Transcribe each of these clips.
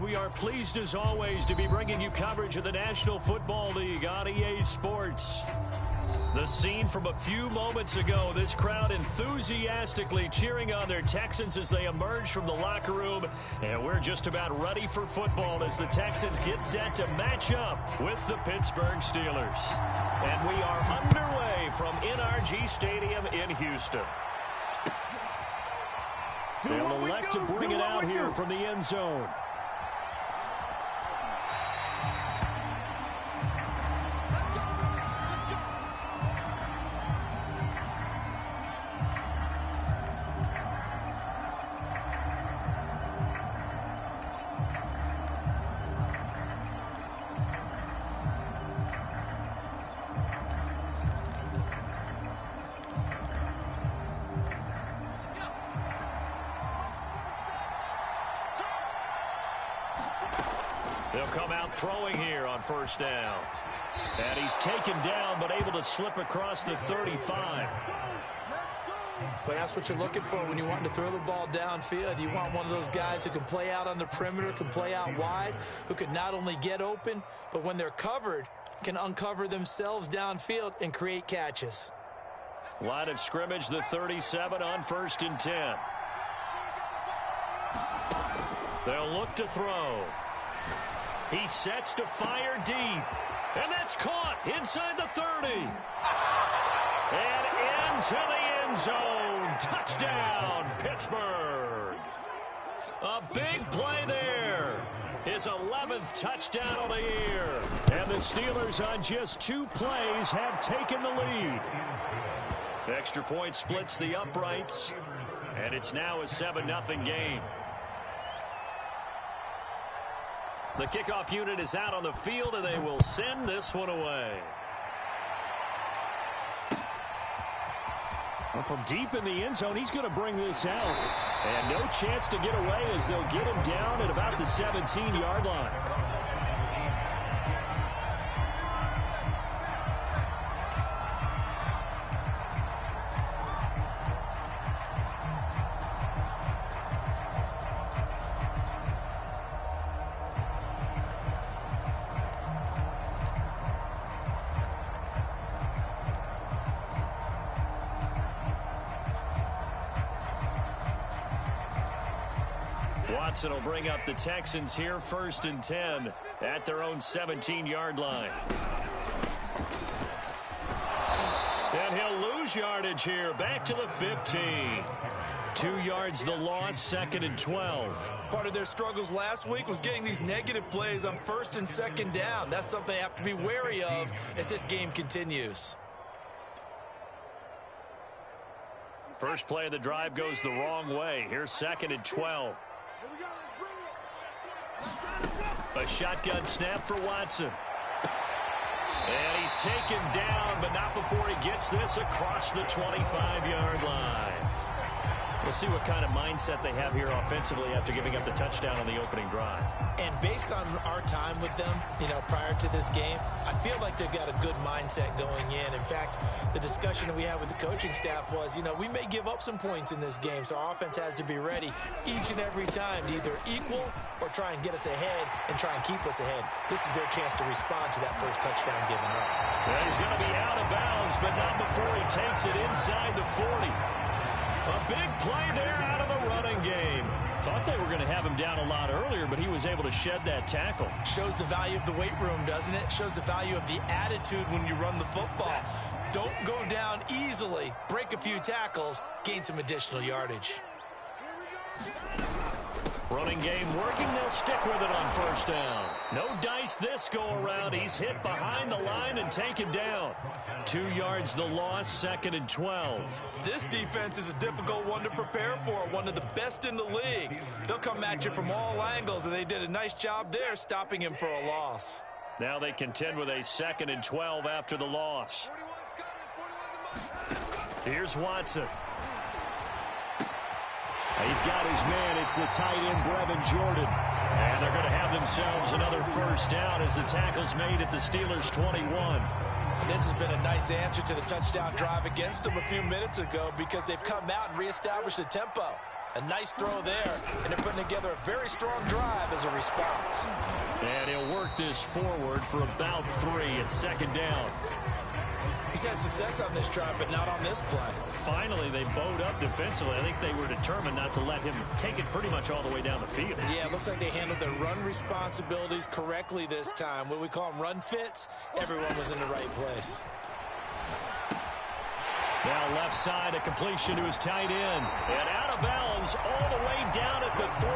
We are pleased as always to be bringing you coverage of the National Football League on EA Sports. The scene from a few moments ago, this crowd enthusiastically cheering on their Texans as they emerge from the locker room. And we're just about ready for football as the Texans get set to match up with the Pittsburgh Steelers. And we are underway from NRG Stadium in Houston. They'll elect to bring it out here from the end zone. They'll come out throwing here on first down. And he's taken down, but able to slip across the 35. But that's what you're looking for when you want to throw the ball downfield. You want one of those guys who can play out on the perimeter, can play out wide, who can not only get open, but when they're covered, can uncover themselves downfield and create catches. Line of scrimmage, the 37 on 1st and 10. They'll look to throw. He sets to fire deep. And that's caught inside the 30. And into the end zone. Touchdown, Pittsburgh. A big play there. His 11th touchdown of the year. And the Steelers on just 2 plays have taken the lead. Extra point splits the uprights. And it's now a 7-0 game. The kickoff unit is out on the field, and they will send this one away. Well, from deep in the end zone, he's going to bring this out. And no chance to get away as they'll get him down at about the 17-yard line. Watson will bring up the Texans here, 1st and 10 at their own 17-yard line. And he'll lose yardage here, back to the 15. 2 yards the loss, 2nd and 12. Part of their struggles last week was getting these negative plays on 1st and 2nd down. That's something they have to be wary of as this game continues. First play of the drive goes the wrong way. Here's 2nd and 12. A shotgun snap for Watson. And he's taken down, but not before he gets this across the 25-yard line. We'll see what kind of mindset they have here offensively after giving up the touchdown on the opening drive. And based on our time with them, prior to this game, I feel like they've got a good mindset going in. In fact, the discussion that we had with the coaching staff was, we may give up some points in this game, so our offense has to be ready each and every time to either equal or try and get us ahead and try and keep us ahead. This is their chance to respond to that first touchdown given up. Well, he's going to be out of bounds, but not before he takes it inside the 40. A big play there out of the running game. Thought they were going to have him down a lot earlier, but he was able to shed that tackle. Shows the value of the weight room, doesn't it? Shows the value of the attitude when you run the football. Don't go down easily. Break a few tackles. Gain some additional yardage. Running game working. They'll stick with it on 1st down. No dice this go around. He's hit behind the line and taken down. 2 yards the loss, 2nd and 12. This defense is a difficult one to prepare for, one of the best in the league. They'll come at you from all angles, and they did a nice job there stopping him for a loss. Now they contend with a 2nd and 12 after the loss. Here's Watson. He's got his man. It's the tight end, Brevin Jordan. And they're going to have themselves another 1st down as the tackle's made at the Steelers' 21. And this has been a nice answer to the touchdown drive against them a few minutes ago because they've come out and reestablished the tempo. A nice throw there, and they're putting together a very strong drive as a response. And he'll work this forward for about 3 at second down. He's had success on this drive, but not on this play. Finally, they bowed up defensively. I think they were determined not to let him take it pretty much all the way down the field. Yeah, it looks like they handled their run responsibilities correctly this time. What we call them run fits, everyone was in the right place. Now left side, a completion to his tight end. And out of bounds all the way down at the 3.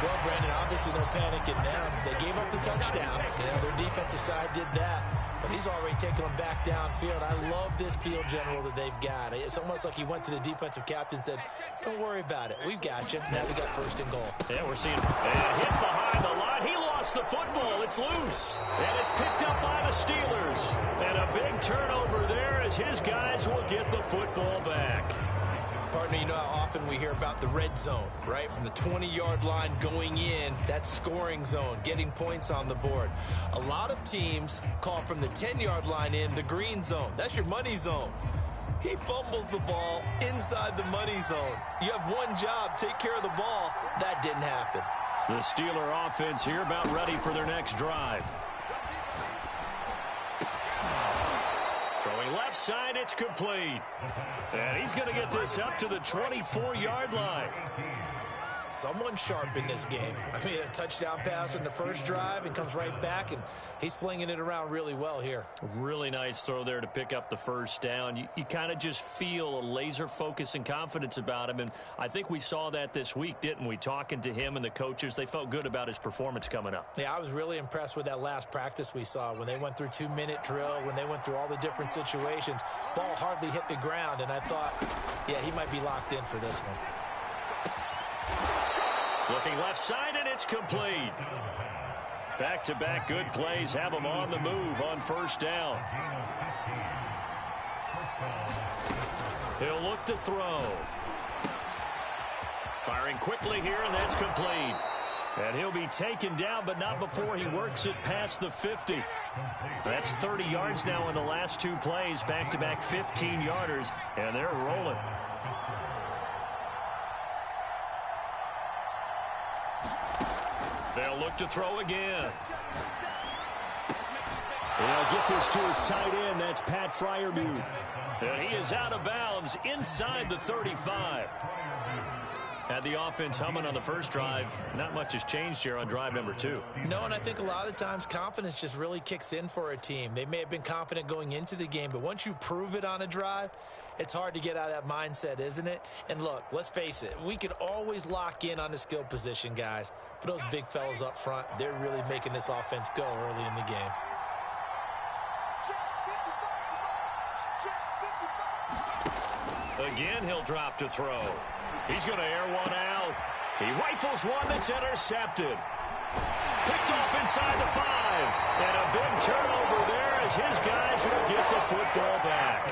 Well, Brandon, obviously no panicking now. They gave up the touchdown. Their defensive side did that. But he's already taken them back downfield. I love this field general that they've got. It's almost like he went to the defensive captain and said, don't worry about it. We've got you. Now we got first and goal. Yeah, we're seeing a hit behind the line. He lost the football. It's loose. And it's picked up by the Steelers. And a big turnover there as his guys will get the football back. Partner, you know how often we hear about the red zone, right? From the 20-yard line going in, that's scoring zone, getting points on the board. A lot of teams call from the 10-yard line in the green zone. That's your money zone. He fumbles the ball inside the money zone. You have one job, take care of the ball. That didn't happen. The Steeler offense here about ready for their next drive. Throwing left side, it's complete. And he's going to get this up to the 24-yard line. Someone sharp in this game. I mean, a touchdown pass in the first drive and comes right back, and he's flinging it around really well here. Really nice throw there to pick up the first down. You kind of just feel a laser focus and confidence about him, and I think we saw that this week, didn't we? Talking to him and the coaches, they felt good about his performance coming up. Yeah, I was really impressed with that last practice we saw when they went through 2-minute drill, when they went through all the different situations. Ball hardly hit the ground, and I thought, yeah, he might be locked in for this one. Looking left side, and it's complete. Back-to-back good plays have him on the move on first down. He'll look to throw. Firing quickly here, and that's complete. And he'll be taken down, but not before he works it past the 50. That's 30 yards now in the last 2 plays. Back-to-back 15-yarders, and they're rolling. They'll look to throw again. They'll get this to his tight end. That's Pat Freiermuth. And he is out of bounds inside the 35. Had the offense humming on the first drive. Not much has changed here on drive number 2. No, and I think a lot of times confidence just really kicks in for a team. They may have been confident going into the game, but once you prove it on a drive, it's hard to get out of that mindset, isn't it? And look, let's face it, we could always lock in on the skill position, guys. But those big fellas up front, they're really making this offense go early in the game. Again, he'll drop to throw. He's going to air one out. He rifles one that's intercepted. Picked off inside the 5. And a big turnover there as his guys will get the football back.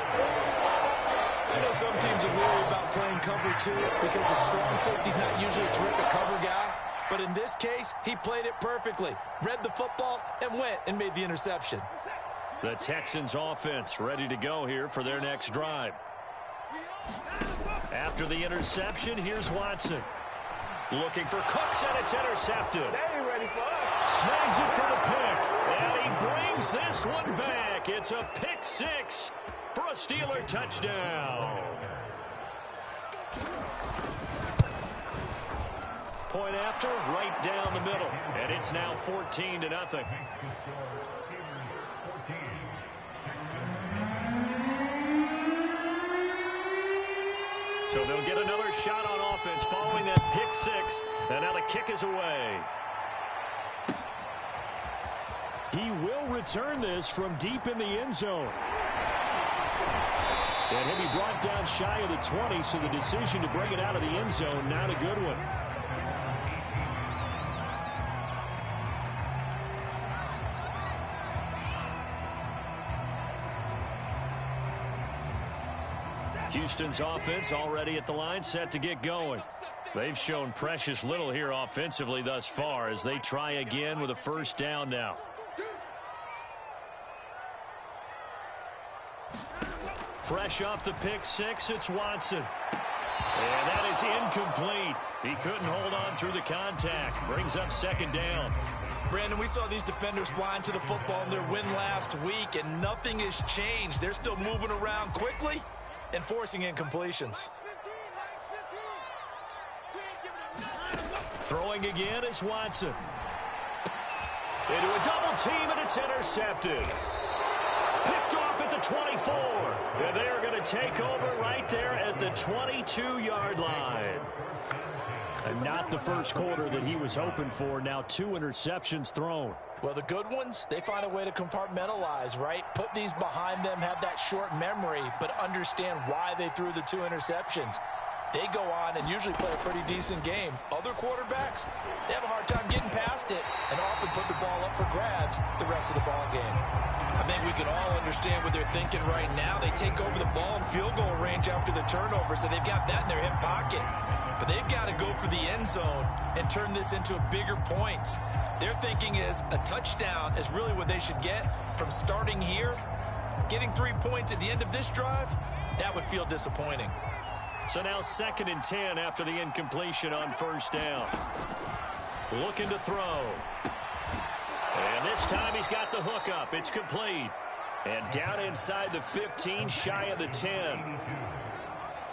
I know some teams are worried about playing cover 2 because the strong safety's not usually a terrific cover guy. But in this case, he played it perfectly. Read the football and went and made the interception. The Texans offense ready to go here for their next drive. After the interception, here's Watson. Looking for Cooks, and it's intercepted. They ain't ready for us. Snags it for the pick, and he brings this one back. It's a pick 6 for a Steeler touchdown. Point after, right down the middle, and it's now 14-0. So they'll get another shot on offense following that pick 6, and now the kick is away. He will return this from deep in the end zone. And he'll be brought down shy of the 20, so the decision to bring it out of the end zone, not a good one. Houston's offense already at the line, set to get going. They've shown precious little here offensively thus far as they try again with a first down now. Fresh off the pick 6, it's Watson. And that is incomplete. He couldn't hold on through the contact. Brings up second down. Brandon, we saw these defenders flying to the football in their win last week, and nothing has changed. They're still moving around quickly and forcing incompletions. Throwing again is Watson. Into a double team, and it's intercepted. Picked off at the 24. And they're going to take over right there at the 22-yard line. And not the first quarter that he was hoping for. Now 2 interceptions thrown. Well, the good ones, they find a way to compartmentalize, right? Put these behind them, have that short memory, but understand why they threw the 2 interceptions. They go on and usually play a pretty decent game. Other quarterbacks, they have a hard time getting past it and often put the ball up for grabs the rest of the ball game. I think we can all understand what they're thinking right now. They take over the ball in field goal range after the turnover, so they've got that in their hip pocket. But they've got to go for the end zone and turn this into bigger points. Their thinking is a touchdown is really what they should get from starting here. Getting 3 points at the end of this drive, that would feel disappointing. So now 2nd and 10 after the incompletion on first down. Looking to throw. And this time he's got the hook up. It's complete. And down inside the 15, shy of the 10.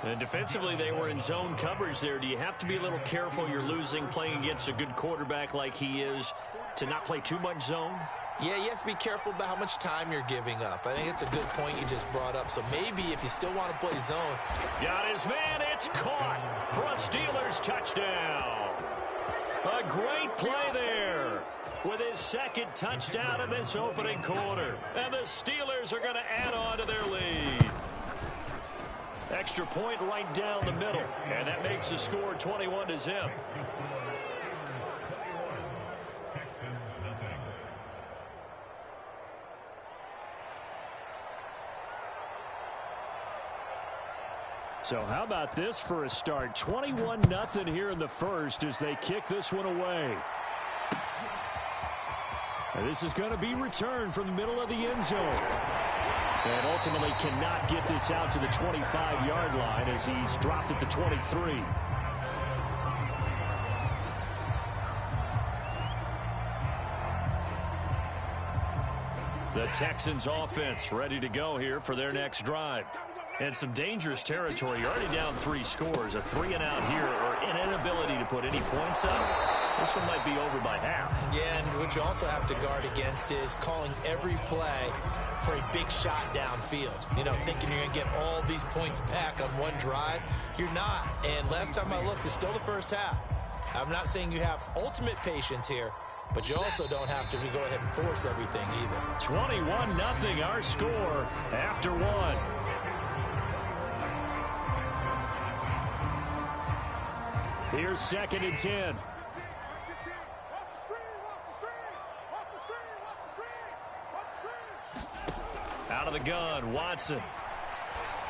And defensively, they were in zone coverage there. Do you have to be a little careful? You're losing playing against a good quarterback like he is to not play too much zone? Yeah, you have to be careful about how much time you're giving up. I think it's a good point you just brought up. So maybe if you still want to play zone. Got his man. It's caught for a Steelers touchdown. A great play there with his 2nd touchdown in this opening quarter. And the Steelers are going to add on to their lead. Extra point right down the middle. And that makes the score 21-0. So how about this for a start? 21-0 here in the first as they kick this one away. And this is going to be returned from the middle of the end zone. And ultimately cannot get this out to the 25-yard line as he's dropped at the 23. The Texans offense ready to go here for their next drive. And some dangerous territory. You're already down 3 scores. A 3-and-out here or an inability to put any points up. This one might be over by half. Yeah, and what you also have to guard against is calling every play for a big shot downfield. You know, thinking you're going to get all these points back on one drive. You're not. And last time I looked, it's still the first half. I'm not saying you have ultimate patience here, but you also don't have to go ahead and force everything either. 21-0 our score after 1. Here's 2nd and 10. Out of the gun, Watson.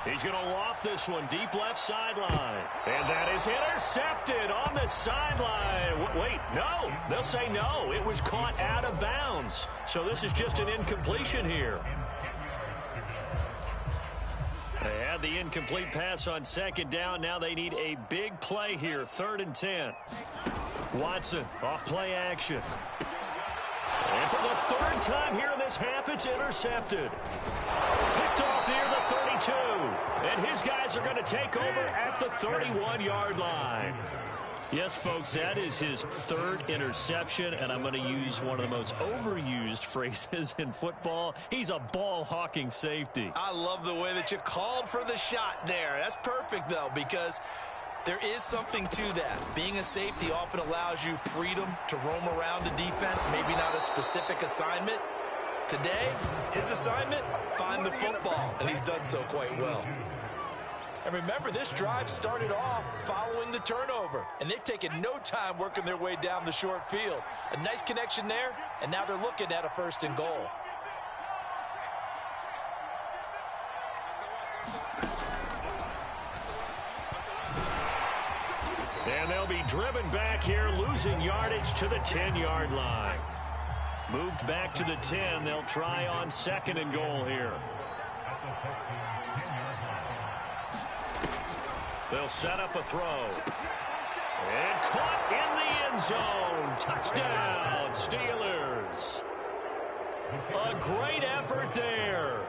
He's going to loft this one deep left sideline. And that is intercepted on the sideline. Wait, no. They'll say no. It was caught out of bounds. So this is just an incompletion here. They had the incomplete pass on 2nd down. Now they need a big play here. 3rd and 10. Watson off play action. And for the 3rd time here in this half, it's intercepted. Picked off near the 32. And his guys are going to take over at the 31-yard line. Yes, folks, that is his 3rd interception, and I'm going to use one of the most overused phrases in football. He's a ball-hawking safety. I love the way that you called for the shot there. That's perfect, though, because there is something to that. Being a safety often allows you freedom to roam around the defense, maybe not a specific assignment. Today, his assignment, find the football, and he's done so quite well. And remember, this drive started off following the turnover, and they've taken no time working their way down the short field. A nice connection there, and now they're looking at a 1st and goal. And they'll be driven back here, losing yardage to the 10-yard line. Moved back to the 10. They'll try on 2nd and goal here. They'll set up a throw. And caught in the end zone. Touchdown, Steelers. A great effort there.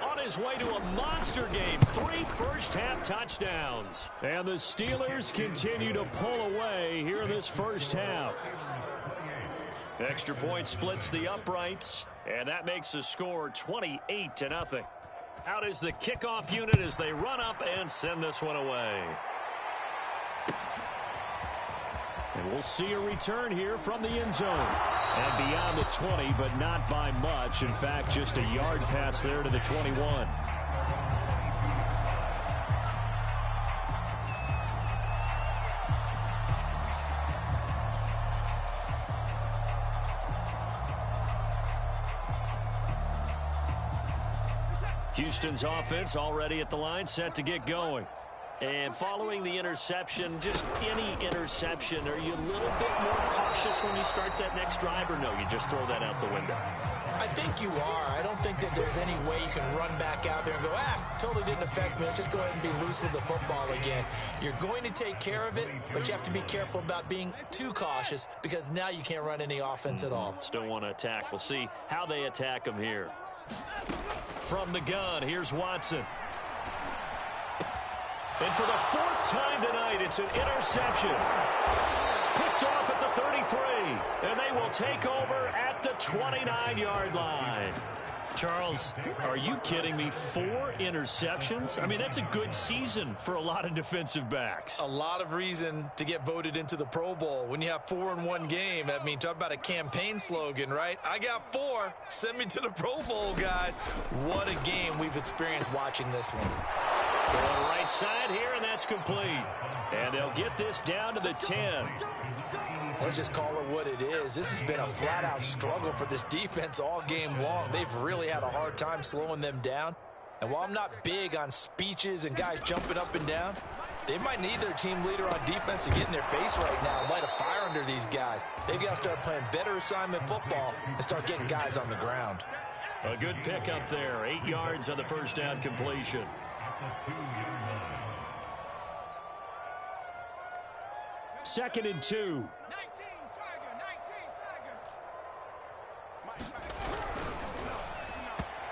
On his way to a monster game. 3 first-half touchdowns. And the Steelers continue to pull away here in this first half. Extra point splits the uprights. And that makes the score 28-0. Out is the kickoff unit as they run up and send this one away. And we'll see a return here from the end zone. And beyond the 20, but not by much. In fact, just a yard pass there to the 21. Houston's offense already at the line, set to get going. And following the interception, just any interception, are you a little bit more cautious when you start that next drive, or no, you just throw that out the window? I think you are. I don't think that there's any way you can run back out there and go, totally didn't affect me. Let's just go ahead and be loose with the football again. You're going to take care of it, but you have to be careful about being too cautious because now you can't run any offense at all. Still want to attack. We'll see how they attack them here. From the gun, here's Watson. And for the 4th time tonight, it's an interception. Picked off at the 33. And they will take over at the 29-yard line. Charles, are you kidding me? 4 interceptions? I mean, that's a good season for a lot of defensive backs. A lot of reason to get voted into the Pro Bowl. When you have 4 in one game, I mean, talk about a campaign slogan, right? I got 4. Send me to the Pro Bowl, guys. What a game we've experienced watching this one. To the right side here, and that's complete. And they'll get this down to the 10. Let's just call it what it is. This has been a flat-out struggle for this defense all game long. They've really had a hard time slowing them down. And while I'm not big on speeches and guys jumping up and down, they might need their team leader on defense to get in their face right now and light a fire under these guys. They've got to start playing better assignment football and start getting guys on the ground. A good pickup there. 8 yards on the first down completion. Second and 2.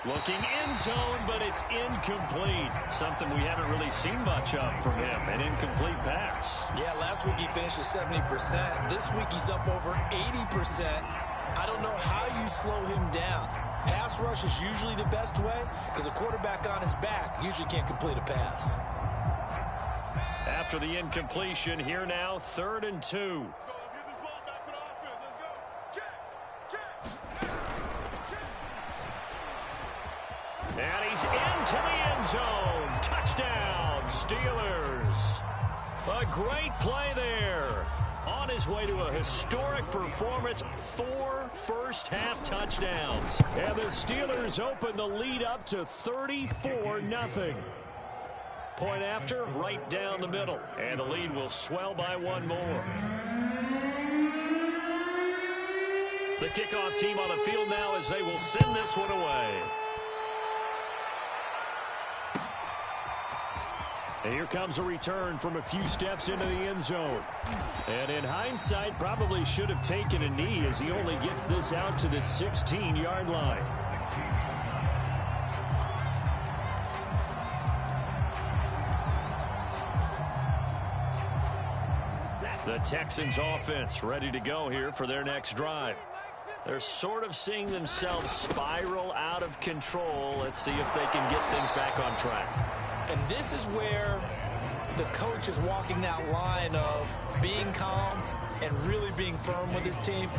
Looking end zone, but it's incomplete. Something we haven't really seen much of from him, an incomplete pass. Yeah, last week he finished at 70%. This week he's up over 80%. I don't know how you slow him down. Pass rush is usually the best way because a quarterback on his back usually can't complete a pass. After the incompletion, here now, 3rd and 2. And he's into the end zone. Touchdown, Steelers. A great play there. On his way to a historic performance, 4 first-half touchdowns. And the Steelers open the lead up to 34-0. Point after, right down the middle. And the lead will swell by 1 more. The kickoff team on the field now as they will send this one away. And here comes a return from a few steps into the end zone. And in hindsight, probably should have taken a knee as he only gets this out to the 16-yard line. The Texans offense ready to go here for their next drive. They're sort of seeing themselves spiral out of control. Let's see if they can get things back on track. And this is where the coach is walking that line of being calm and really being firm with his team.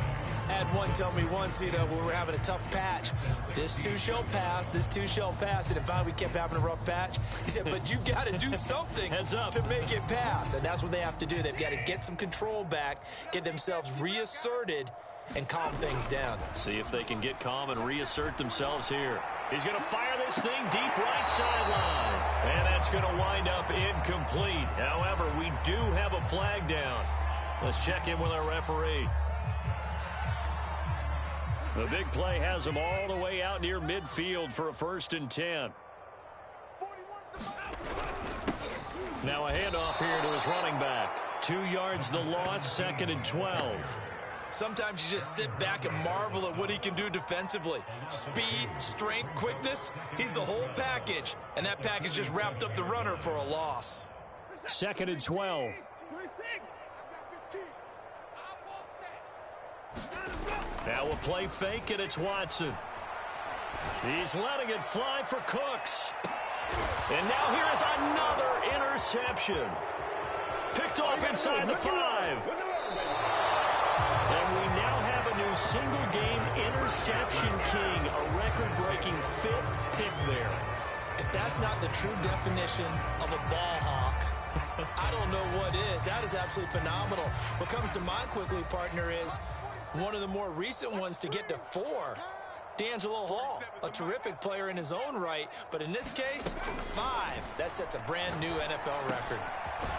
I had one tell me once, when we were having a tough patch, this too shall pass, this too shall pass. And finally we kept having a rough patch. He said, but you've got to do something to make it pass. And that's what they have to do. They've got to get some control back, get themselves reasserted, and calm things down. See if they can get calm and reassert themselves here. He's going to fire this thing deep right sideline. And that's going to wind up incomplete. However, we do have a flag down. Let's check in with our referee. The big play has them all the way out near midfield for a 1st and 10. Now a handoff here to his running back. 2 yards the loss, 2nd and 12. Sometimes you just sit back and marvel at what he can do defensively. Speed, strength, quickness, he's the whole package. And that package just wrapped up the runner for a loss. 2nd and 12. Now a play fake, and it's Watson. He's letting it fly for Cooks. And now here is another interception. Picked off inside the 5. And we now have a new single-game interception king, a record-breaking 5th pick there. If that's not the true definition of a ball hawk, I don't know what is. That is absolutely phenomenal. What comes to mind quickly, partner, is one of the more recent ones to get to 4. D'Angelo Hall, a terrific player in his own right, but in this case, 5. That sets a brand new NFL record.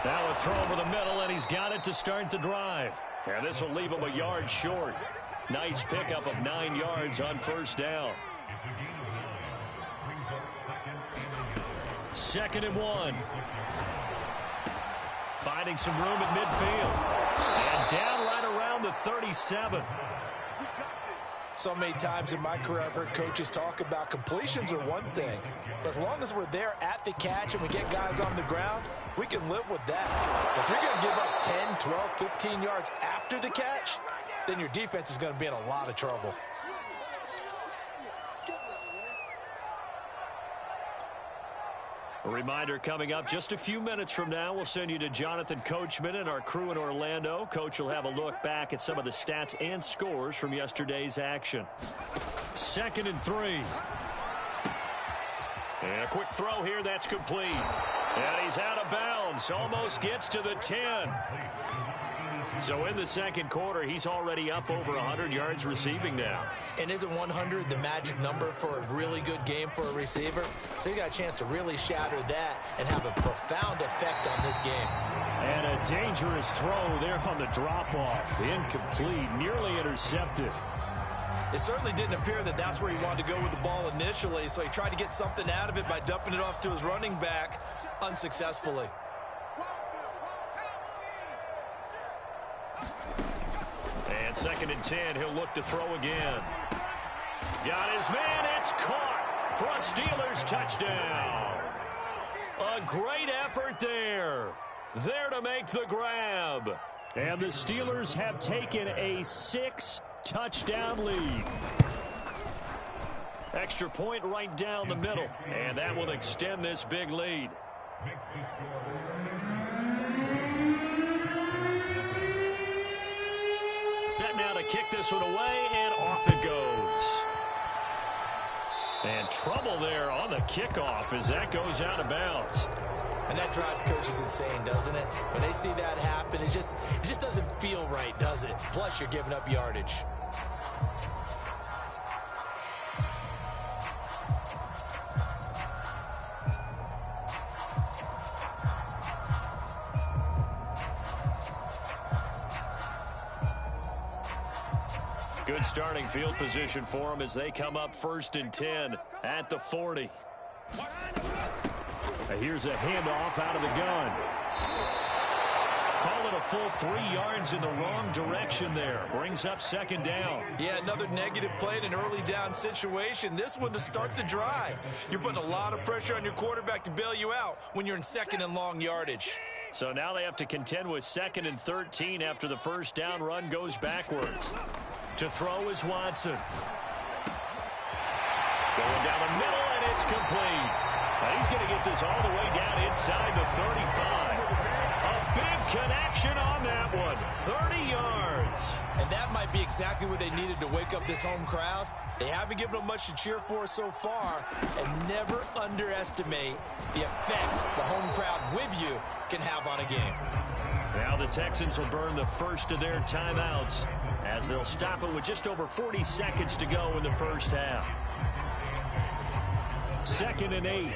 Now a throw over the middle, and he's got it to start the drive. And this will leave him a yard short. Nice pickup of 9 yards on first down. 2nd and 1. Finding some room at midfield. And down right around the 37. So many times in my career, I've heard coaches talk about completions are one thing. But as long as we're there at the catch and we get guys on the ground, we can live with that. If you're going to give up 10, 12, 15 yards after the catch, then your defense is going to be in a lot of trouble. A reminder coming up just a few minutes from now, we'll send you to Jonathan Coachman and our crew in Orlando. Coach will have a look back at some of the stats and scores from yesterday's action. 2nd and 3. And a quick throw here, that's complete. And he's out of bounds, almost gets to the 10. So in the second quarter, he's already up over 100 yards receiving now. And isn't 100 the magic number for a really good game for a receiver? So he got a chance to really shatter that and have a profound effect on this game. And a dangerous throw there on the drop-off. Incomplete, nearly intercepted. It certainly didn't appear that that's where he wanted to go with the ball initially, so he tried to get something out of it by dumping it off to his running back unsuccessfully. And 2nd and 10, he'll look to throw again. Got his man, it's caught for a Steelers touchdown. A great effort there. There to make the grab. And the Steelers have taken a 6-touchdown lead. Extra point right down the middle. And that will extend this big lead. Set now to kick this one away, and off it goes. And trouble there on the kickoff as that goes out of bounds. And that drives coaches insane, doesn't it? When they see that happen, it just doesn't feel right, does it? Plus, you're giving up yardage. Good starting field position for them as they come up 1st and 10 at the 40. Here's a handoff out of the gun. Call it a full 3 yards in the wrong direction there. Brings up 2nd down. Yeah, another negative play in an early down situation. This one to start the drive. You're putting a lot of pressure on your quarterback to bail you out when you're in 2nd and long yardage. So now they have to contend with 2nd and 13 after the first down run goes backwards. To throw is Watson. Going down the middle, and it's complete. Now he's going to get this all the way down inside the 35. A big connection on that one. 30 yards. And that might be exactly what they needed to wake up this home crowd. They haven't given them much to cheer for so far. And never underestimate the effect the home crowd with you can have on a game. Now the Texans will burn the first of their timeouts as they'll stop it with just over 40 seconds to go in the first half. 2nd and 8.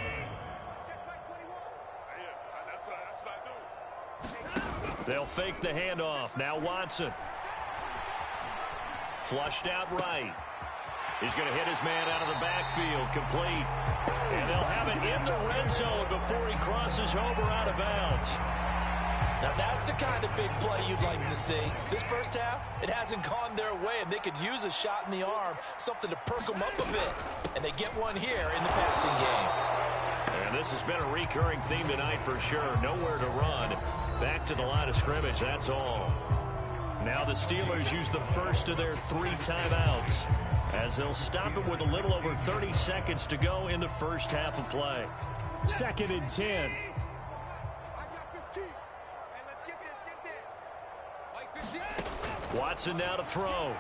They'll fake the handoff. Now Watson. Flushed out right. He's going to hit his man out of the backfield, complete. And they'll have it in the red zone before he crosses over out of bounds. Now, that's the kind of big play you'd like to see. This first half, it hasn't gone their way, and they could use a shot in the arm, something to perk them up a bit. And they get one here in the passing game. And this has been a recurring theme tonight for sure. Nowhere to run. Back to the line of scrimmage, that's all. Now the Steelers use the first of their 3 timeouts as they'll stop it with a little over 30 seconds to go in the first half of play. 2nd and 10. Watson now to throw.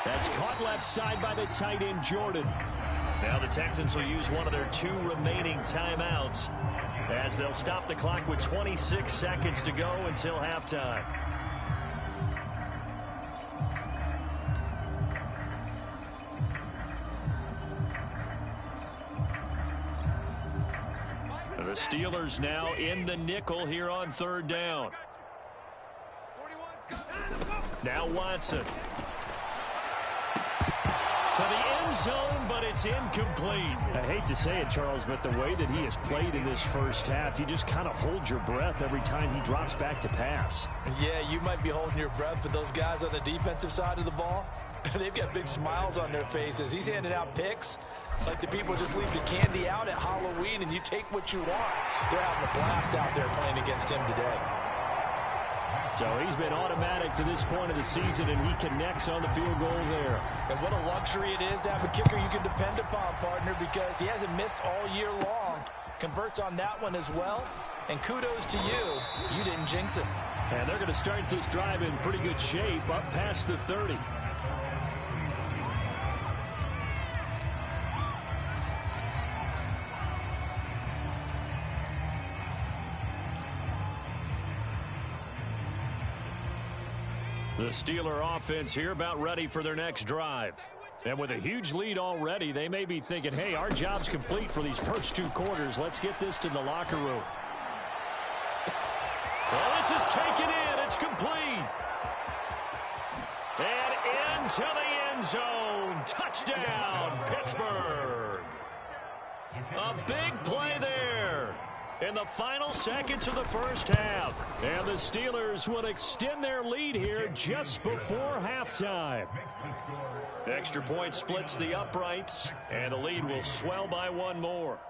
That's caught left side by the tight end, Jordan. Now the Texans will use one of their 2 remaining timeouts as they'll stop the clock with 26 seconds to go until halftime. The Steelers now in the nickel here on 3rd down. Now Watson. To the end zone, but it's incomplete. I hate to say it, Charles, but the way that he has played in this first half, you just kind of hold your breath every time he drops back to pass. Yeah, you might be holding your breath, but those guys on the defensive side of the ball, they've got big smiles on their faces. He's handing out picks like the people just leave the candy out at Halloween and you take what you want. They're having a blast out there playing against him today. So he's been automatic to this point of the season, and he connects on the field goal there. And what a luxury it is to have a kicker you can depend upon, partner, because he hasn't missed all year long. Converts on that one as well. And kudos to you. You didn't jinx it. And they're going to start this drive in pretty good shape up past the 30. The Steeler offense here about ready for their next drive. And with a huge lead already, they may be thinking, hey, our job's complete for these first 2 quarters. Let's get this to the locker room. Well, this is taken in. It's complete. And into the end zone. Touchdown, Pittsburgh. A big play there in the final seconds of the first half. And the Steelers will extend their lead here just before halftime. Extra point splits the uprights, and the lead will swell by 1 more.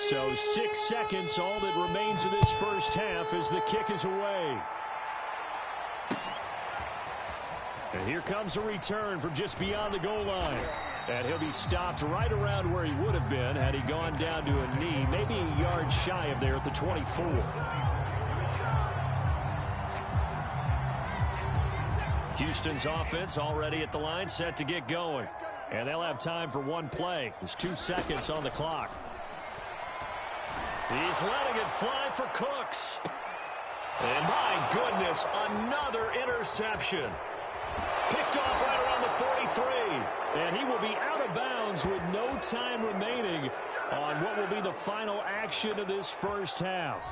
So 6 seconds, all that remains of this first half as the kick is away. And here comes a return from just beyond the goal line. And he'll be stopped right around where he would have been had he gone down to a knee, maybe a yard shy of there at the 24. Houston's offense already at the line, set to get going. And they'll have time for 1 play. There's 2 seconds on the clock. He's letting it fly for Cooks. And my goodness, another interception. Picked off right around the 43. And he will be out of bounds with no time remaining on what will be the final action of this first half.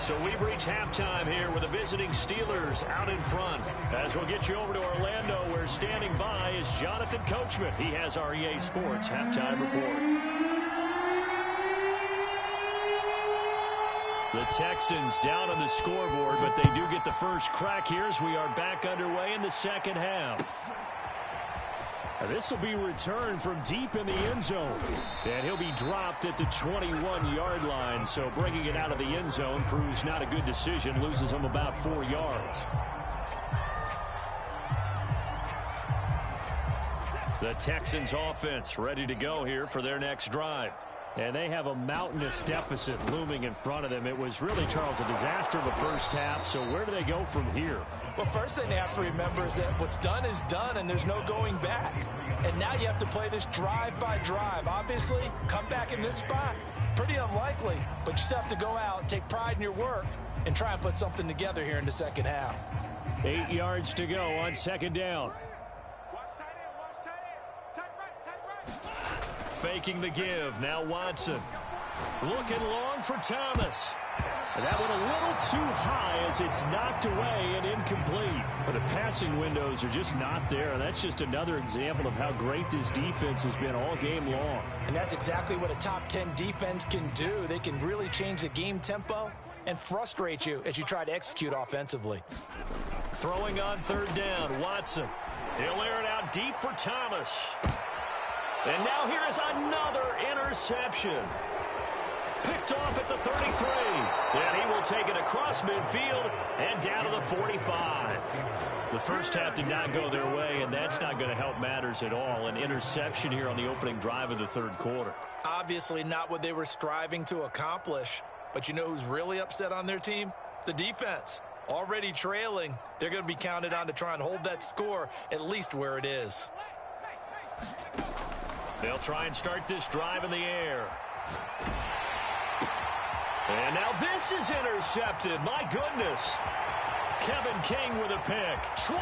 So we've reached halftime here with the visiting Steelers out in front. As we'll get you over to Orlando, where standing by is Jonathan Coachman. He has our EA Sports halftime report. The Texans down on the scoreboard, but they do get the first crack here as we are back underway in the second half. This will be returned from deep in the end zone. And he'll be dropped at the 21-yard line. So bringing it out of the end zone proves not a good decision. Loses him about 4 yards. The Texans offense ready to go here for their next drive. And they have a mountainous deficit looming in front of them. It was really, Charles, a disaster in the first half. So where do they go from here? Well, first thing they have to remember is that what's done is done, and there's no going back. And now you have to play this drive by drive. Obviously, come back in this spot, pretty unlikely. But you still have to go out, take pride in your work, and try and put something together here in the second half. 8 yards to go on second down. Faking the give. Now Watson. Looking long for Thomas. And that went a little too high as it's knocked away and incomplete. But the passing windows are just not there. That's just another example of how great this defense has been all game long. And that's exactly what a top 10 defense can do. They can really change the game tempo and frustrate you as you try to execute offensively. Throwing on third down, Watson. He'll air it out deep for Thomas. And now here is another interception. Picked off at the 33. And he will take it across midfield and down to the 45. The first half did not go their way, and that's not going to help matters at all. An interception here on the opening drive of the third quarter. Obviously not what they were striving to accomplish. But you know who's really upset on their team? The defense. Already trailing. They're going to be counted on to try and hold that score at least where it is. They'll try and start this drive in the air. And now this is intercepted. My goodness. Kevin King with a pick. 20.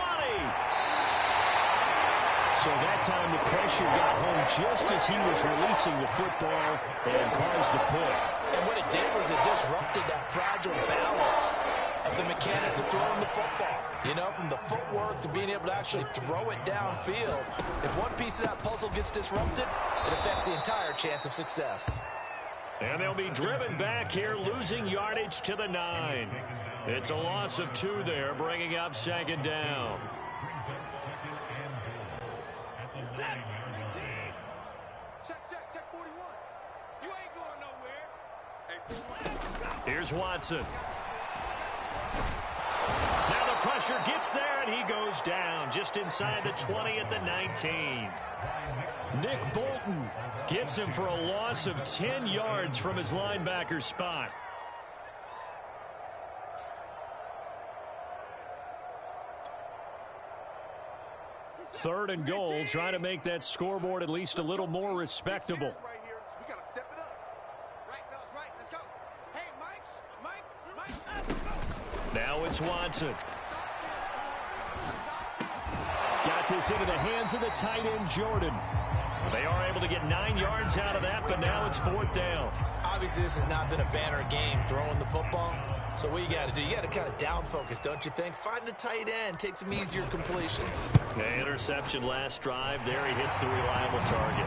So that time the pressure got home just as he was releasing the football and caused the pick. And what it did was it disrupted that fragile balance of the mechanics of throwing the football. You know, from the footwork to being able to actually throw it downfield. If one piece of that puzzle gets disrupted, it affects the entire chance of success. And they'll be driven back here, losing yardage to the 9. It's a loss of 2 there, bringing up second down. Check 41. You ain't going nowhere. Here's Watson. Now the pressure gets there, and he goes down just inside the 20 at the 19. Nick Bolton gets him for a loss of 10 yards from his linebacker spot. Third and goal, trying to make that scoreboard at least a little more respectable. Now it's Watson. Got this into the hands of the tight end, Jordan. They are able to get 9 yards out of that, but now it's fourth down. Obviously, this has not been a banner game throwing the football. So what you got to do, you got to kind of down focus, don't you think? Find the tight end, take some easier completions. The interception last drive. There he hits the reliable target.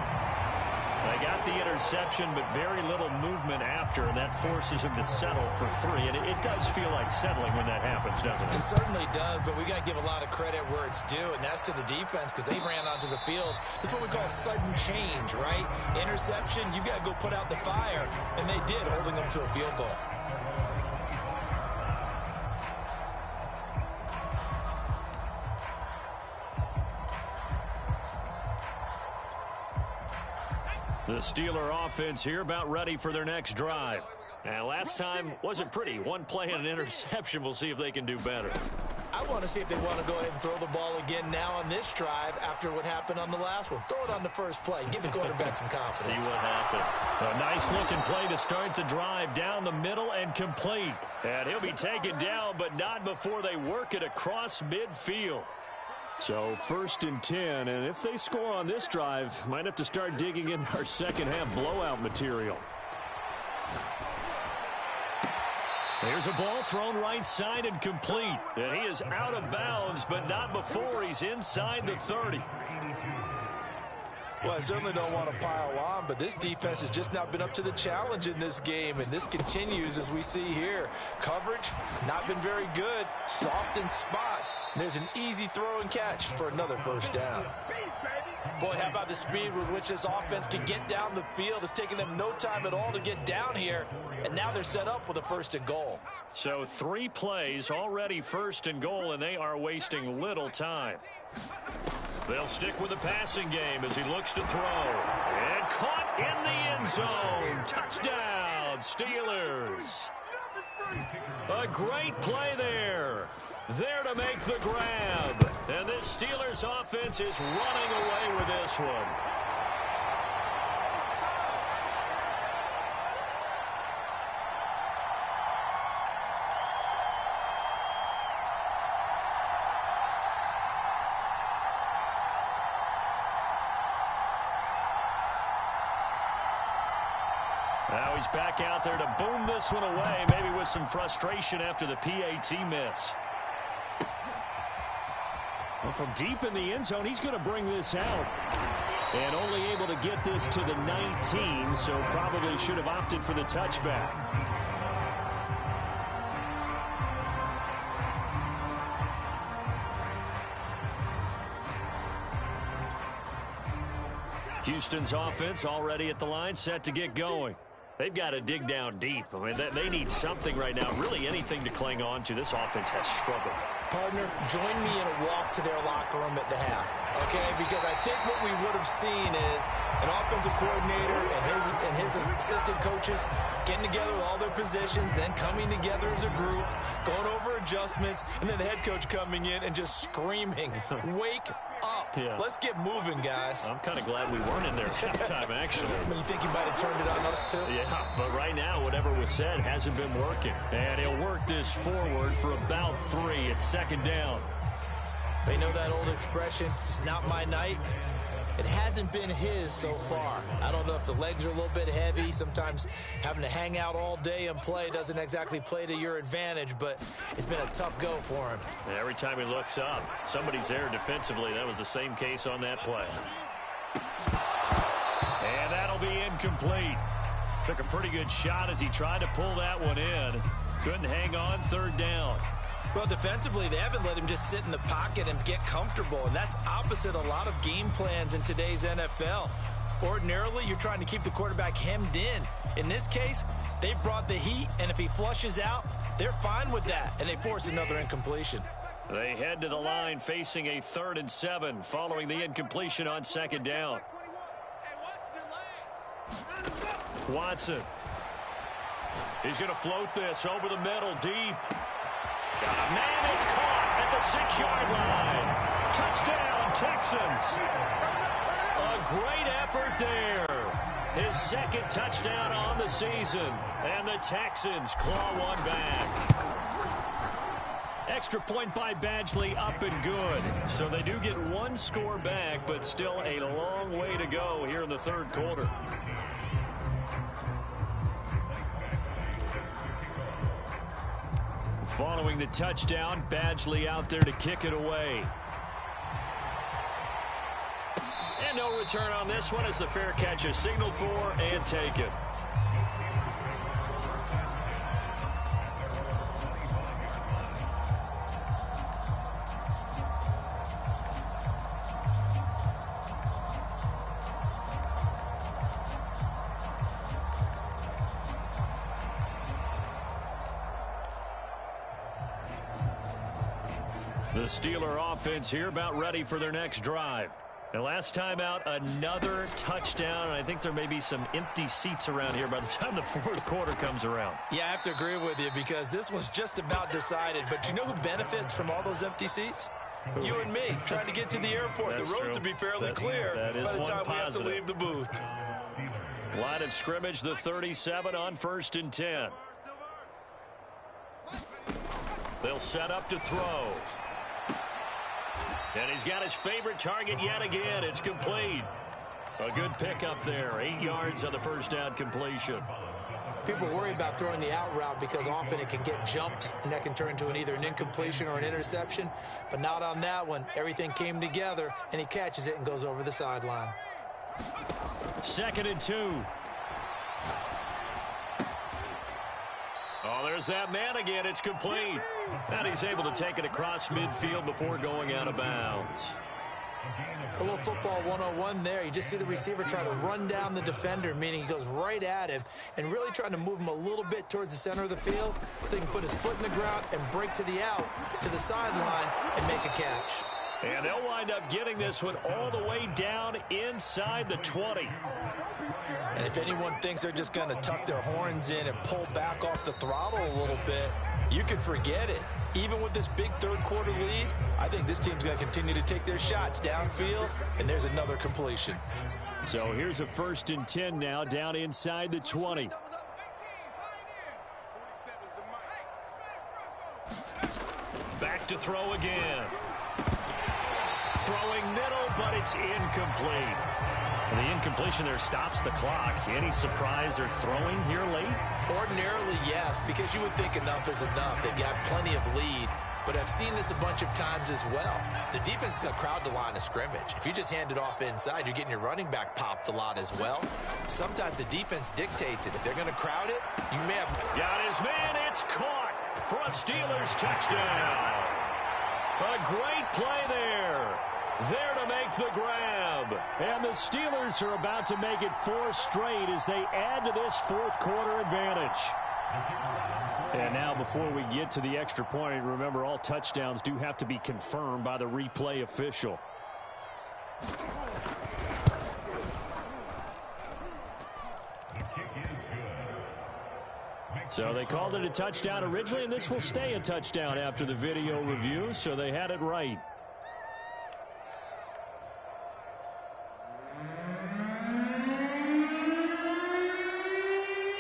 They got the interception, but very little movement after, and that forces him to settle for 3. And it does feel like settling when that happens, doesn't it? It certainly does, but we got to give a lot of credit where it's due, and that's to the defense because they ran onto the field. This is what we call sudden change, right? Interception, you got to go put out the fire, and they did, holding them to a field goal. The Steeler offense here about ready for their next drive. And last time wasn't pretty. One play and an interception. We'll see if they can do better. I want to see if they want to go ahead and throw the ball again now on this drive after what happened on the last one. Throw it on the first play. Give the quarterback some confidence. See what happens. A nice-looking play to start the drive down the middle and complete. And he'll be taken down, but not before they work it across midfield. So 1st and 10, and if they score on this drive, might have to start digging in our second half blowout material. There's a ball thrown right side and complete. And he is out of bounds, but not before he's inside the 30. Well, I certainly don't want to pile on, but this defense has just not been up to the challenge in this game, and this continues as we see here. Coverage, not been very good, soft in spots. And there's an easy throw and catch for another first down. Boy, how about the speed with which this offense can get down the field? It's taken them no time at all to get down here, and now they're set up with a 1st and goal. So 3 plays, already 1st and goal, and they are wasting little time. They'll stick with the passing game as he looks to throw. And caught in the end zone. Touchdown, Steelers. A great play there. There to make the grab. And this Steelers offense is running away with this one. Now he's back out there to boom this one away, maybe with some frustration after the PAT miss. Well, from deep in the end zone, he's going to bring this out. And only able to get this to the 19, so probably should have opted for the touchback. Houston's offense already at the line, set to get going. They've got to dig down deep. I mean, they need something right now, really anything to cling on to. This offense has struggled. Partner, join me in a walk to their locker room at the half, okay? Because I think what we would have seen is an offensive coordinator and his assistant coaches getting together with all their positions, then coming together as a group, going over adjustments, and then the head coach coming in and just screaming, wake up. Yeah. Let's get moving, guys. I'm kind of glad we weren't in there at halftime, actually. You think you might have turned it on us, too? Yeah, but right now, whatever was said hasn't been working. And he'll work this forward for about 3. It's second down. You know that old expression, it's not my night? It hasn't been his so far. I don't know if the legs are a little bit heavy. Sometimes having to hang out all day and play doesn't exactly play to your advantage, but it's been a tough go for him. Every time he looks up, somebody's there defensively. That was the same case on that play. And that'll be incomplete. Took a pretty good shot as he tried to pull that one in. Couldn't hang on, third down. Well, defensively, they haven't let him just sit in the pocket and get comfortable, and that's opposite a lot of game plans in today's NFL. Ordinarily, you're trying to keep the quarterback hemmed in. In this case, they brought the heat, and if he flushes out, they're fine with that, and they force another incompletion. They head to the line facing a 3rd and 7 following the incompletion on second down. Watson. He's going to float this over the middle, deep. Man, it's caught at the 6-yard line. Touchdown, Texans. A great effort there. His second touchdown on the season. And the Texans claw one back. Extra point by Badgley, up and good. So they do get one score back, but still a long way to go here in the third quarter. Following the touchdown, Badgley out there to kick it away. And no return on this one as the fair catch is signaled for and taken. The Steeler offense here about ready for their next drive. And last time out, another touchdown. And I think there may be some empty seats around here by the time the fourth quarter comes around. Yeah, I have to agree with you because this one's just about decided. But you know who benefits from all those empty seats? You and me, trying to get to the airport. That's the roads true. will be fairly clear by the time we have to leave the booth. Line of scrimmage, the 37 on 1st and 10. They'll set up to throw. And he's got his favorite target yet again. It's complete. A good pickup there. 8 yards on the first down completion. People worry about throwing the out route because often it can get jumped, and that can turn into either an incompletion or an interception. But not on that one. Everything came together, and he catches it and goes over the sideline. 2nd and 2. Oh, there's that man again. It's complete. And he's able to take it across midfield before going out of bounds. A little football 101 there. You just see the receiver try to run down the defender, meaning he goes right at him and really trying to move him a little bit towards the center of the field so he can put his foot in the ground and break to the out, to the sideline, and make a catch. And they'll wind up getting this one all the way down inside the 20. And if anyone thinks they're just going to tuck their horns in and pull back off the throttle a little bit, you can forget it. Even with this big third quarter lead, I think this team's going to continue to take their shots downfield, and there's another completion. So here's a 1st and 10 now down inside the 20. Back to throw again. Throwing middle, but it's incomplete. The incompletion there stops the clock. Any surprise they're throwing here late? Ordinarily, yes, because you would think enough is enough. They've got plenty of lead, but I've seen this a bunch of times as well. The defense is going to crowd the line of scrimmage. If you just hand it off inside, you're getting your running back popped a lot as well. Sometimes the defense dictates it. If they're going to crowd it, you may have... Got his man. It's caught for a Steelers touchdown. A great play there. There to make the grab. And the Steelers are about to make it 4 straight as they add to this fourth quarter advantage. And now before we get to the extra point, remember all touchdowns do have to be confirmed by the replay official. So they called it a touchdown originally, and this will stay a touchdown after the video review, so they had it right.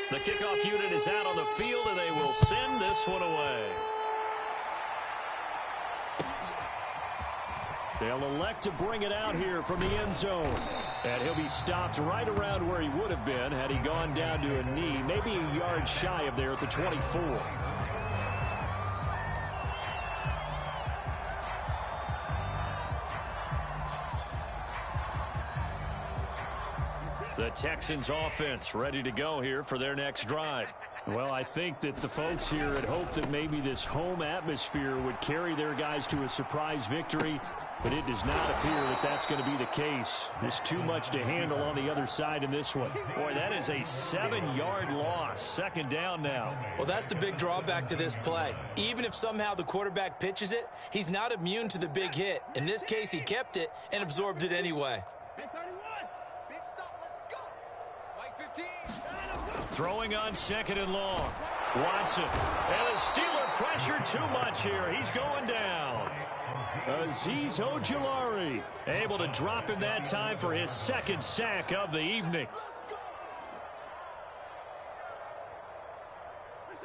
The kickoff unit is out on the field, and they will send this one away. They'll elect to bring it out here from the end zone. And he'll be stopped right around where he would have been had he gone down to a knee, maybe a yard shy of there at the 24. The Texans offense ready to go here for their next drive. Well, I think that the folks here had hoped that maybe this home atmosphere would carry their guys to a surprise victory, but it does not appear that that's going to be the case. There's too much to handle on the other side in this one. Boy, that is a 7-yard loss. Second down now. Well, that's the big drawback to this play. Even if somehow the quarterback pitches it, he's not immune to the big hit. In this case, he kept it and absorbed it anyway. Throwing on second and long. Watson. And the Steeler pressure too much here. He's going down. Azeez Ojulari able to drop in that time for his second sack of the evening.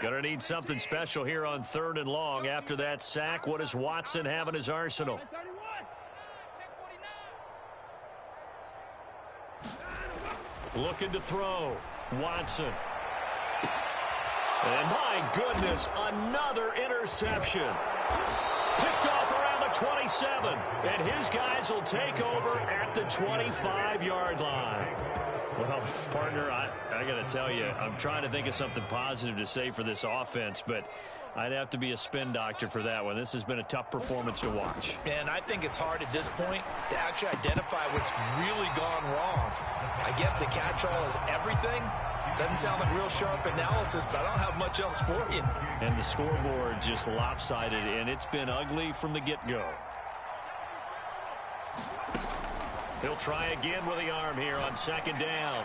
Gonna need something special here on third and long after that sack. What does Watson have in his arsenal? Looking to throw. Watson. And my goodness, another interception. Picked off around the 27. And his guys will take over at the 25-yard line. Well, partner, I got to tell you, I'm trying to think of something positive to say for this offense, but I'd have to be a spin doctor for that one. This has been a tough performance to watch. And I think it's hard at this point to actually identify what's really gone wrong. I guess the catch-all is everything. Doesn't sound like real sharp analysis, but I don't have much else for you. And the scoreboard just lopsided, and it's been ugly from the get-go. He'll try again with the arm here on second down.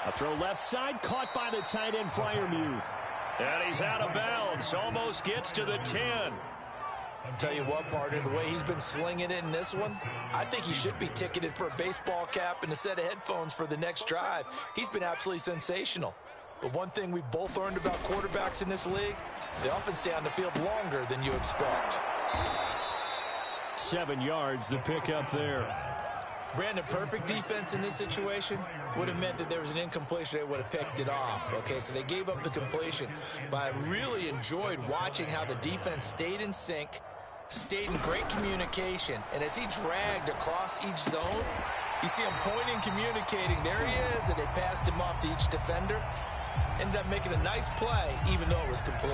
A throw left side, caught by the tight end, Freiermuth. And he's out of bounds. Almost gets to the 10. I'll tell you what, partner, the way he's been slinging it in this one, I think he should be ticketed for a baseball cap and a set of headphones for the next drive. He's been absolutely sensational. But one thing we've both learned about quarterbacks in this league, they often stay on the field longer than you expect. 7 yards, the pickup there. Brandon, perfect defense in this situation would have meant that there was an incompletion. They would have picked it off. Okay, so they gave up the completion. But I really enjoyed watching how the defense stayed in sync, stayed in great communication. And as he dragged across each zone, you see him pointing, communicating. There he is, and they passed him off to each defender. Ended up making a nice play, even though it was complete.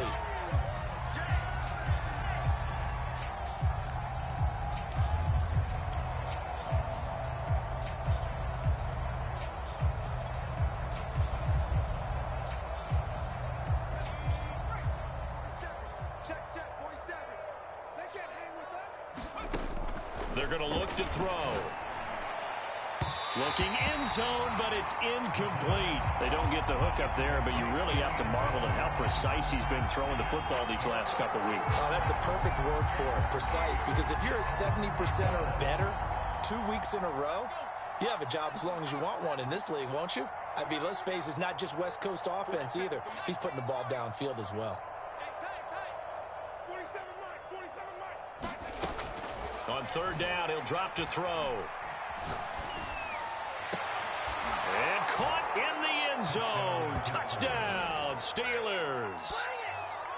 They're going to look to throw. Looking end zone, but it's incomplete. They don't get the hook up there, but you really have to marvel at how precise he's been throwing the football these last couple weeks. Oh, that's the perfect word for it, precise. Because if you're at 70% or better 2 weeks in a row, you have a job as long as you want one in this league, won't you? I mean, let's face it, it's not just West Coast offense either. He's putting the ball downfield as well. On third down, he'll drop to throw. caught in the end zone. Touchdown, Steelers.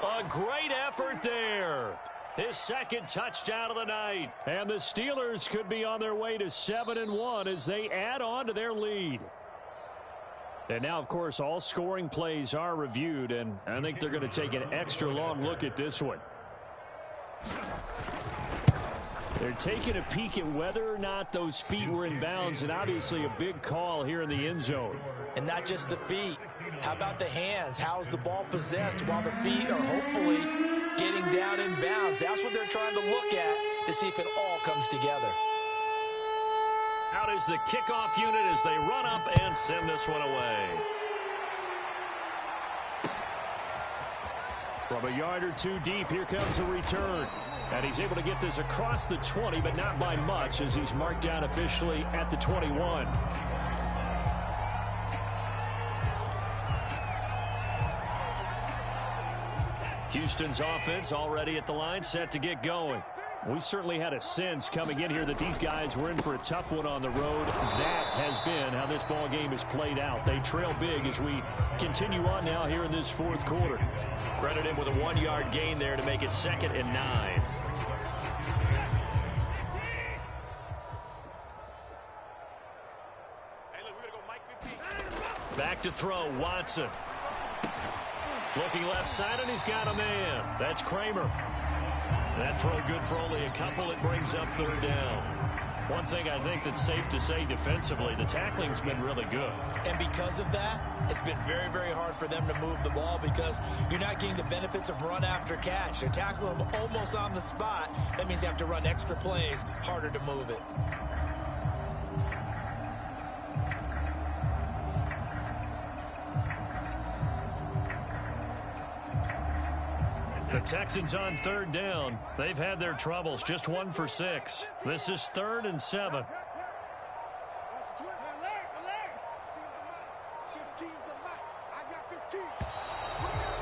A great effort there. His second touchdown of the night. And the Steelers could be on their way to 7-1 as they add on to their lead. And now, of course, all scoring plays are reviewed, and I think they're going to take an extra long look at this one. They're taking a peek at whether or not those feet were in bounds, and obviously a big call here in the end zone. And not just the feet. How about the hands? How is the ball possessed while the feet are hopefully getting down in bounds? That's what they're trying to look at to see if it all comes together. Out is the kickoff unit as they run up and send this one away. From a yard or two deep, here comes a return. And he's able to get this across the 20, but not by much as he's marked down officially at the 21. Houston's offense already at the line, set to get going. We certainly had a sense coming in here that these guys were in for a tough one on the road. That has been how this ball game has played out. They trail big as we continue on now here in this fourth quarter. Credit him with a 1-yard gain there to make it 2nd and 9. Back to throw, Watson. Looking left side, and he's got a man. That's Kramer. That throw good for only a couple. It brings up 3rd down. One thing I think that's safe to say defensively, the tackling's been really good. And because of that, it's been very, very hard for them to move the ball because you're not getting the benefits of run after catch. They're tackling them almost on the spot. That means you have to run extra plays, harder to move it. The Texans on 3rd down. They've had their troubles, just 1 for 6. This is 3rd and 7.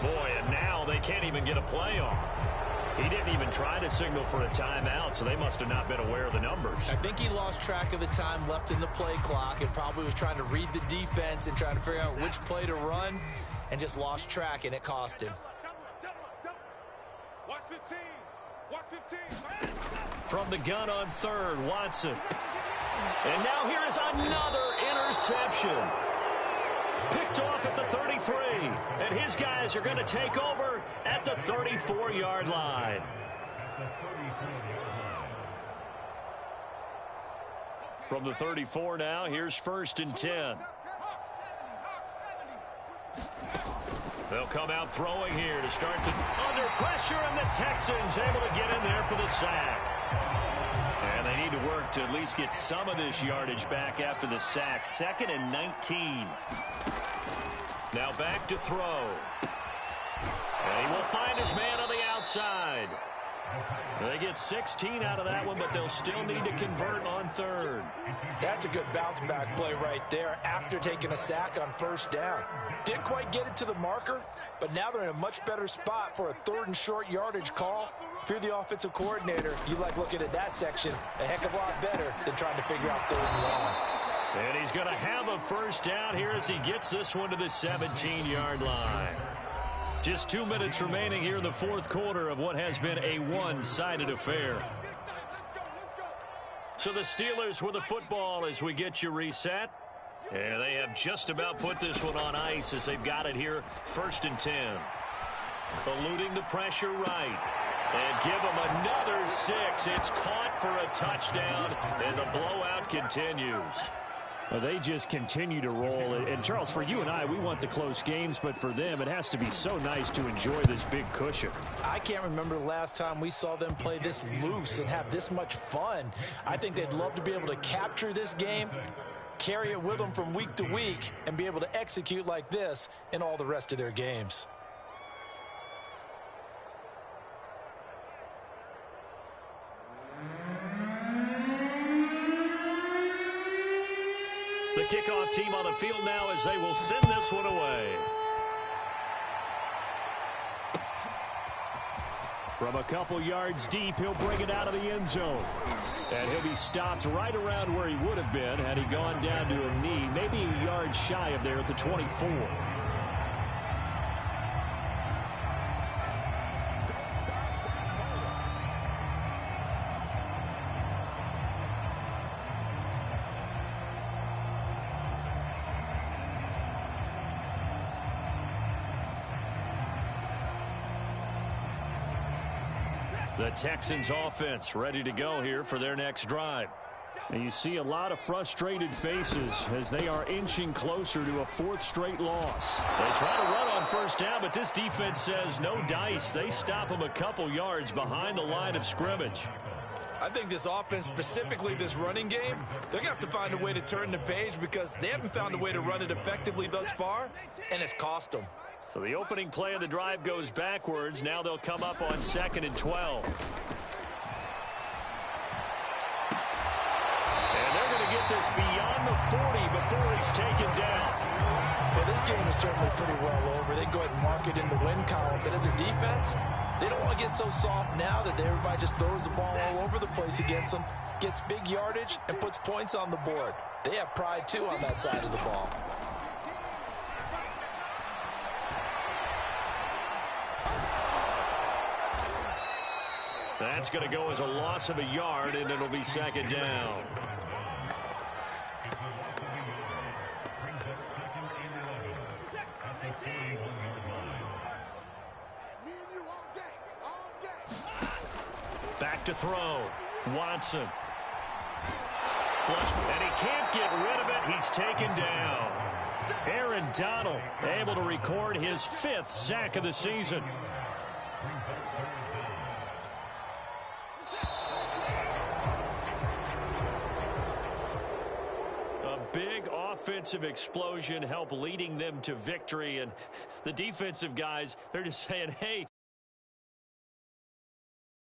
Boy, and now they can't even get a play off. He didn't even try to signal for a timeout, so they must have not been aware of the numbers. I think he lost track of the time left in the play clock and probably was trying to read the defense and trying to figure out which play to run and just lost track, and it cost him. Watch 15. Watch 15. From the gun on 3rd, Watson. And now here is another interception. Picked off at the 33. And his guys are going to take over at the 34-yard line. From the 34 now, here's 1st and 10. They'll come out throwing here to start the under pressure, and the Texans able to get in there for the sack. And they need to work to at least get some of this yardage back after the sack. 2nd and 19. Now back to throw. And he will find his man on the outside. They get 16 out of that one, but they'll still need to convert on 3rd. That's a good bounce-back play right there after taking a sack on 1st down. Didn't quite get it to the marker, but now they're in a much better spot for a 3rd and short yardage call. If you're the offensive coordinator, you like looking at that section a heck of a lot better than trying to figure out 3rd and long. And he's going to have a 1st down here as he gets this one to the 17-yard line. Just 2 minutes remaining here in the 4th quarter of what has been a one-sided affair. So the Steelers with the football as we get you reset. And they have just about put this one on ice as they've got it here, 1st and 10. Eluding the pressure right. And give them another 6. It's caught for a touchdown, and the blowout continues. Well, they just continue to roll. And, Charles, for you and I, we want the close games, but for them, it has to be so nice to enjoy this big cushion. I can't remember the last time we saw them play this loose and have this much fun. I think they'd love to be able to capture this game, carry it with them from week to week, and be able to execute like this in all the rest of their games. The kickoff team on the field now as they will send this one away. From a couple yards deep, he'll bring it out of the end zone. And he'll be stopped right around where he would have been had he gone down to a knee, maybe a yard shy of there at the 24. The Texans offense ready to go here for their next drive. And you see a lot of frustrated faces as they are inching closer to a fourth straight loss. They try to run on first down, but this defense says no dice. They stop them a couple yards behind the line of scrimmage. I think this offense, specifically this running game, they're going to have to find a way to turn the page because they haven't found a way to run it effectively thus far, and it's cost them. So the opening play of the drive goes backwards. Now they'll come up on 2nd and 12. And they're going to get this beyond the 40 before he's taken down. Well, this game is certainly pretty well over. They go ahead and mark it in the win column. But as a defense, they don't want to get so soft now that everybody just throws the ball all over the place against them, gets big yardage, and puts points on the board. They have pride, too, on that side of the ball. That's going to go as a loss of a yard, and it'll be 2nd down. Back to throw. Watson. Flushed, and he can't get rid of it. He's taken down. Aaron Donald able to record his 5th sack of the season. Big offensive explosion help leading them to victory, and the defensive guys, they're just saying, hey,